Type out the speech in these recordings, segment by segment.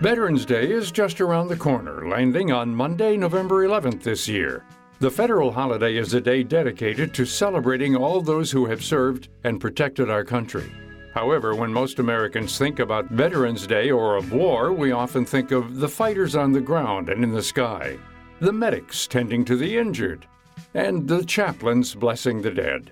Veterans Day is just around the corner, landing on Monday, November 11th this year. The federal holiday is a day dedicated to celebrating all those who have served and protected our country. However, when most Americans think about Veterans Day or of war, we often think of the fighters on the ground and in the sky, the medics tending to the injured, and the chaplains blessing the dead.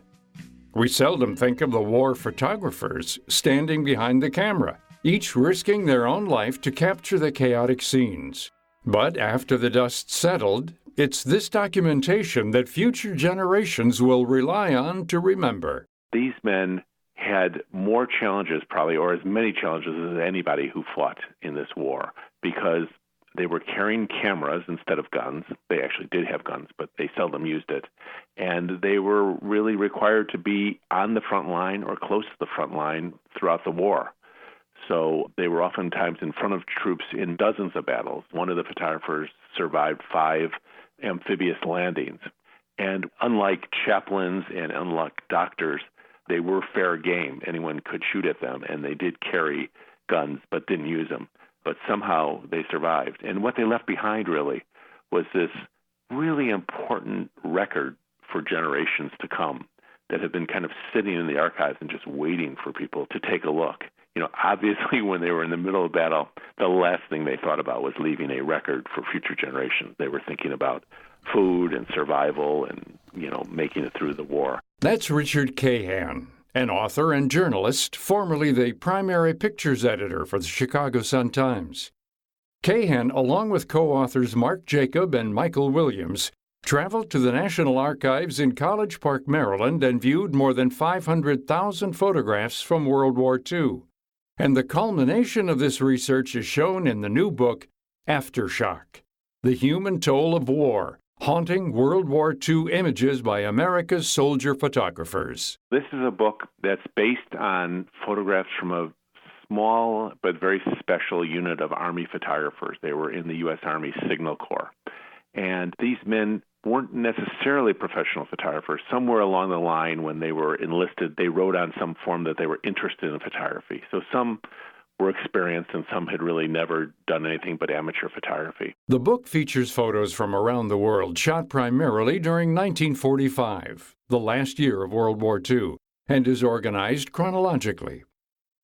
We seldom think of the war photographers standing behind the camera, each risking their own life to capture the chaotic scenes. But after the dust settled, it's this documentation that future generations will rely on to remember. These men had more challenges probably, or as many challenges as anybody who fought in this war, because they were carrying cameras instead of guns. They actually did have guns, but they seldom used it. And they were really required to be on the front line or close to the front line throughout the war. So they were oftentimes in front of troops in dozens of battles. One of the photographers survived 5 amphibious landings. And unlike chaplains and unlike doctors, they were fair game. Anyone could shoot at them, and they did carry guns but didn't use them. But somehow they survived. And what they left behind really was this really important record for generations to come that have been kind of sitting in the archives and just waiting for people to take a look. You know, obviously when they were in the middle of battle, the last thing they thought about was leaving a record for future generations. They were thinking about food and survival and, making it through the war. That's Richard Cahan, an author and journalist, formerly the primary pictures editor for the Chicago Sun-Times. Cahan, along with co-authors Mark Jacob and Michael Williams, traveled to the National Archives in College Park, Maryland, and viewed more than 500,000 photographs from World War II. And the culmination of this research is shown in the new book, Aftershock: The Human Toll of War, Haunting World War II Images by America's Soldier Photographers. This is a book that's based on photographs from a small but very special unit of Army photographers. They were in the U.S. Army Signal Corps. And these men weren't necessarily professional photographers. Somewhere along the line when they were enlisted, they wrote on some form that they were interested in photography. So some were experienced and some had really never done anything but amateur photography. The book features photos from around the world shot primarily during 1945, the last year of World War II, and is organized chronologically.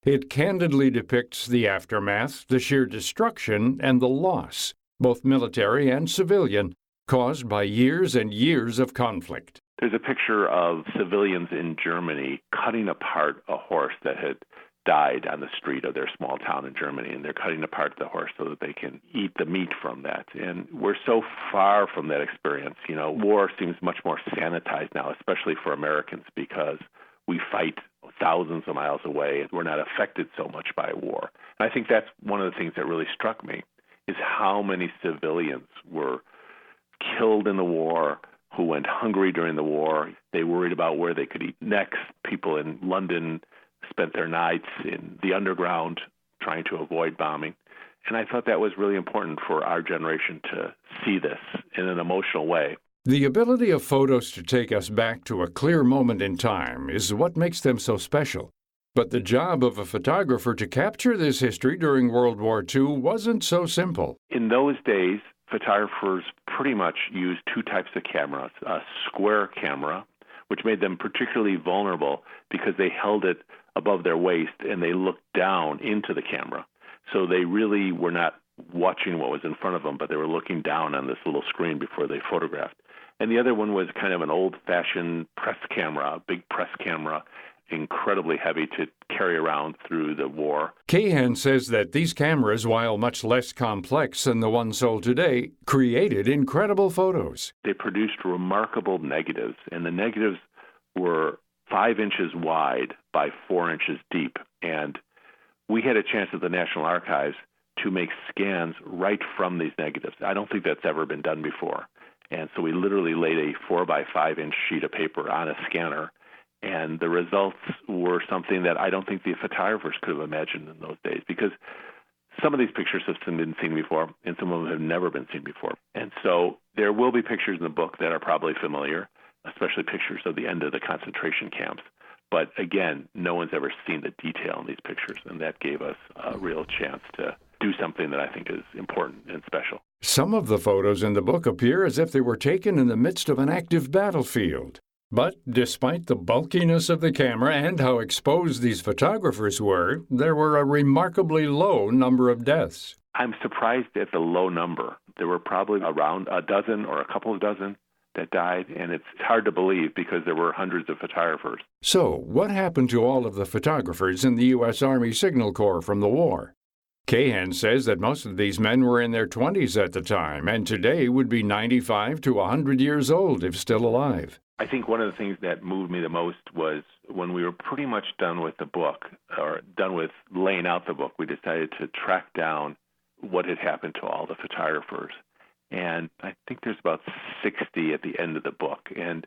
It candidly depicts the aftermath, the sheer destruction, and the loss, both military and civilian, caused by years and years of conflict. There's a picture of civilians in Germany cutting apart a horse that had died on the street of their small town in Germany, and they're cutting apart the horse so that they can eat the meat from that. And we're so far from that experience. War seems much more sanitized now, especially for Americans, because we fight thousands of miles away and we're not affected so much by war. And I think that's one of the things that really struck me, is how many civilians were killed in the war, who went hungry during the war. They worried about where they could eat next. People in London spent their nights in the underground trying to avoid bombing. And I thought that was really important for our generation to see this in an emotional way. The ability of photos to take us back to a clear moment in time is what makes them so special. But the job of a photographer to capture this history during World War II wasn't so simple. In those days, photographers pretty much used 2 types of cameras: a square camera, which made them particularly vulnerable because they held it above their waist and they looked down into the camera. So they really were not watching what was in front of them, but they were looking down on this little screen before they photographed. And the other one was kind of an old-fashioned press camera, a big press camera, incredibly heavy to carry around through the war. Cahan says that these cameras, while much less complex than the ones sold today, created incredible photos. They produced remarkable negatives, and the negatives were 5 inches wide by 4 inches deep. And we had a chance at the National Archives to make scans right from these negatives. I don't think that's ever been done before. And so we literally laid a 4 by 5 inch sheet of paper on a scanner, and the results were something that I don't think the photographers could have imagined in those days, because some of these pictures have been seen before, and some of them have never been seen before. And so there will be pictures in the book that are probably familiar, especially pictures of the end of the concentration camps. But again, no one's ever seen the detail in these pictures, and that gave us a real chance to do something that I think is important and special. Some of the photos in the book appear as if they were taken in the midst of an active battlefield. But despite the bulkiness of the camera and how exposed these photographers were, there were a remarkably low number of deaths. I'm surprised at the low number. There were probably around a dozen or a couple of dozen that died, and it's hard to believe because there were hundreds of photographers. So, what happened to all of the photographers in the U.S. Army Signal Corps from the war? Cahan says that most of these men were in their 20s at the time, and today would be 95 to 100 years old if still alive. I think one of the things that moved me the most was when we were pretty much done with the book, or done with laying out the book, we decided to track down what had happened to all the photographers. And I think there's about 60 at the end of the book. And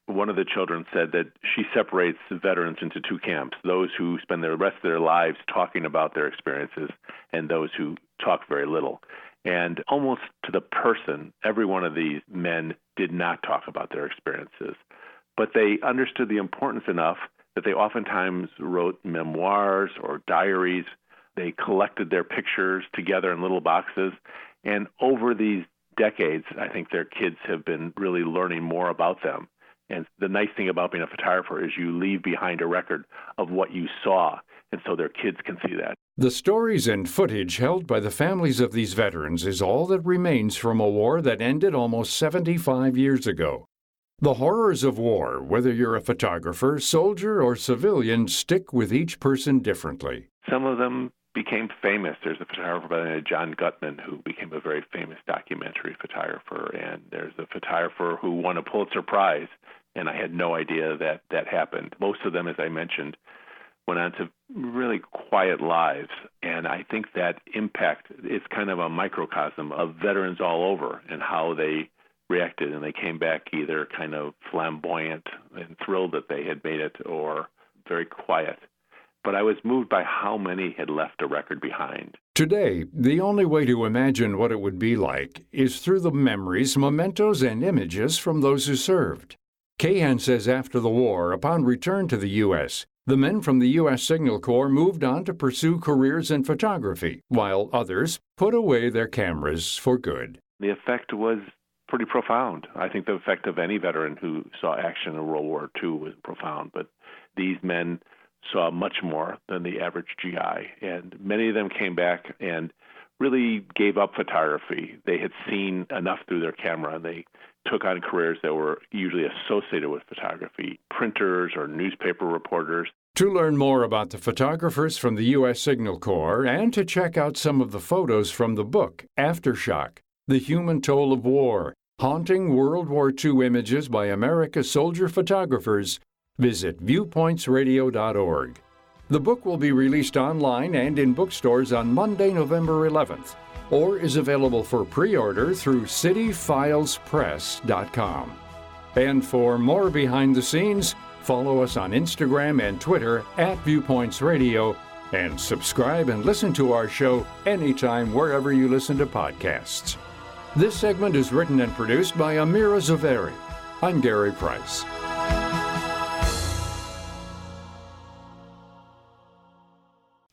one of the children said that she separates veterans into two camps, those who spend the rest of their lives talking about their experiences and those who talk very little. And almost to the person, every one of these men did not talk about their experiences, but they understood the importance enough that they oftentimes wrote memoirs or diaries. They collected their pictures together in little boxes. And over these decades, I think their kids have been really learning more about them. And the nice thing about being a photographer is you leave behind a record of what you saw, and so their kids can see that. The stories and footage held by the families of these veterans is all that remains from a war that ended almost 75 years ago. The horrors of war, whether you're a photographer, soldier, or civilian, stick with each person differently. Some of them became famous. There's a photographer by the name of John Gutman who became a very famous documentary photographer, and there's a photographer who won a Pulitzer Prize, and I had no idea that that happened. Most of them, as I mentioned, went on to really quiet lives, and I think that impact is kind of a microcosm of veterans all over and how they reacted, and they came back either kind of flamboyant and thrilled that they had made it or very quiet. But I was moved by how many had left a record behind. Today, the only way to imagine what it would be like is through the memories, mementos, and images from those who served. Cahan says after the war, upon return to the U.S., the men from the U.S. Signal Corps moved on to pursue careers in photography, while others put away their cameras for good. The effect was pretty profound. I think the effect of any veteran who saw action in World War II was profound, but these men saw much more than the average GI, and many of them came back and really gave up photography. They had seen enough through their camera, and they took on careers that were usually associated with photography, printers or newspaper reporters. To learn more about the photographers from the U.S. Signal Corps and to check out some of the photos from the book, Aftershock, The Human Toll of War, Haunting World War II Images by America's Soldier Photographers, visit viewpointsradio.org. The book will be released online and in bookstores on Monday, November 11th, or is available for pre-order through cityfilespress.com. And for more behind the scenes, follow us on Instagram and Twitter @ViewpointsRadio, and subscribe and listen to our show anytime wherever you listen to podcasts. This segment is written and produced by Amira Zaveri. I'm Gary Price.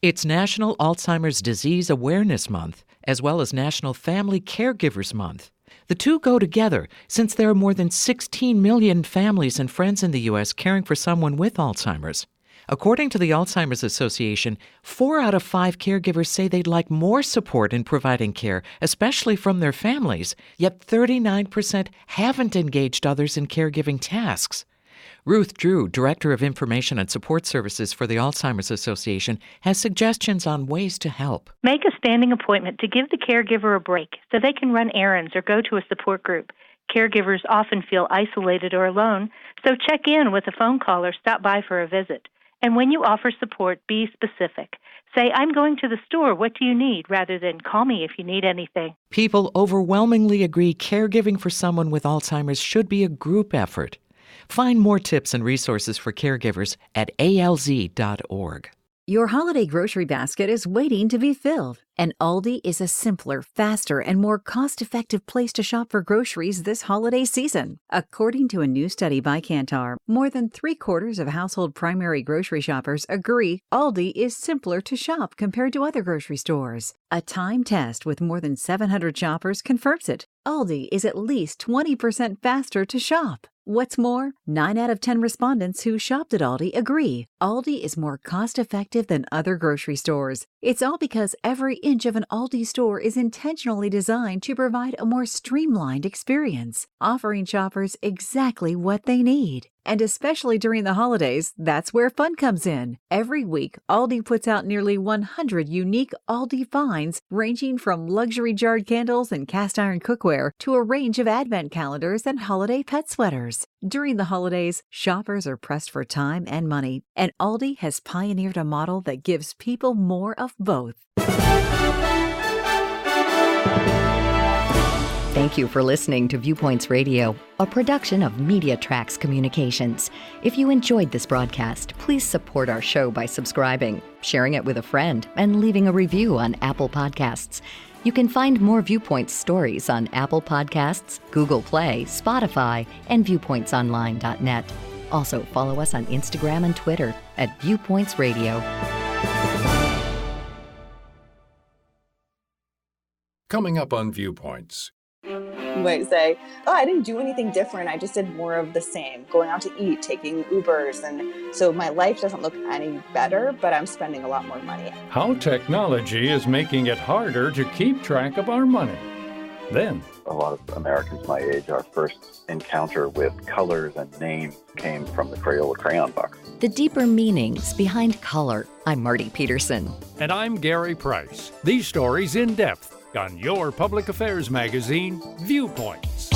It's National Alzheimer's Disease Awareness Month, as well as National Family Caregivers Month. The two go together since there are more than 16 million families and friends in the U.S. caring for someone with Alzheimer's. According to the Alzheimer's Association, 4 out of 5 caregivers say they'd like more support in providing care, especially from their families, yet 39% haven't engaged others in caregiving tasks. Ruth Drew, Director of Information and Support Services for the Alzheimer's Association, has suggestions on ways to help. Make a standing appointment to give the caregiver a break so they can run errands or go to a support group. Caregivers often feel isolated or alone, so check in with a phone call or stop by for a visit. And when you offer support, be specific. Say, I'm going to the store, what do you need, rather than call me if you need anything. People overwhelmingly agree caregiving for someone with Alzheimer's should be a group effort. Find more tips and resources for caregivers at alz.org. Your holiday grocery basket is waiting to be filled. And Aldi is a simpler, faster, and more cost-effective place to shop for groceries this holiday season. According to a new study by Kantar, more than 3/4 of household primary grocery shoppers agree Aldi is simpler to shop compared to other grocery stores. A time test with more than 700 shoppers confirms it. Aldi is at least 20% faster to shop. What's more, 9 out of 10 respondents who shopped at Aldi agree Aldi is more cost-effective than other grocery stores. It's all because every inch of an Aldi store is intentionally designed to provide a more streamlined experience, offering shoppers exactly what they need. And especially during the holidays, that's where fun comes in. Every week, Aldi puts out nearly 100 unique Aldi finds, ranging from luxury jarred candles and cast iron cookware to a range of advent calendars and holiday pet sweaters. During the holidays, shoppers are pressed for time and money, and Aldi has pioneered a model that gives people more of both. Thank you for listening to Viewpoints Radio, a production of Media Tracks Communications. If you enjoyed this broadcast, please support our show by subscribing, sharing it with a friend, and leaving a review on Apple Podcasts. You can find more Viewpoints stories on Apple Podcasts, Google Play, Spotify, and viewpointsonline.net. Also, follow us on Instagram and Twitter at Viewpoints Radio. Coming up on Viewpoints. You might say, oh, I didn't do anything different. I just did more of the same, going out to eat, taking Ubers. And so my life doesn't look any better, but I'm spending a lot more money. How technology is making it harder to keep track of our money. Then, a lot of Americans my age, our first encounter with colors and names came from the Crayola crayon box. The deeper meanings behind color. I'm Marty Peterson. And I'm Gary Price. These stories in depth on your public affairs magazine, Viewpoints.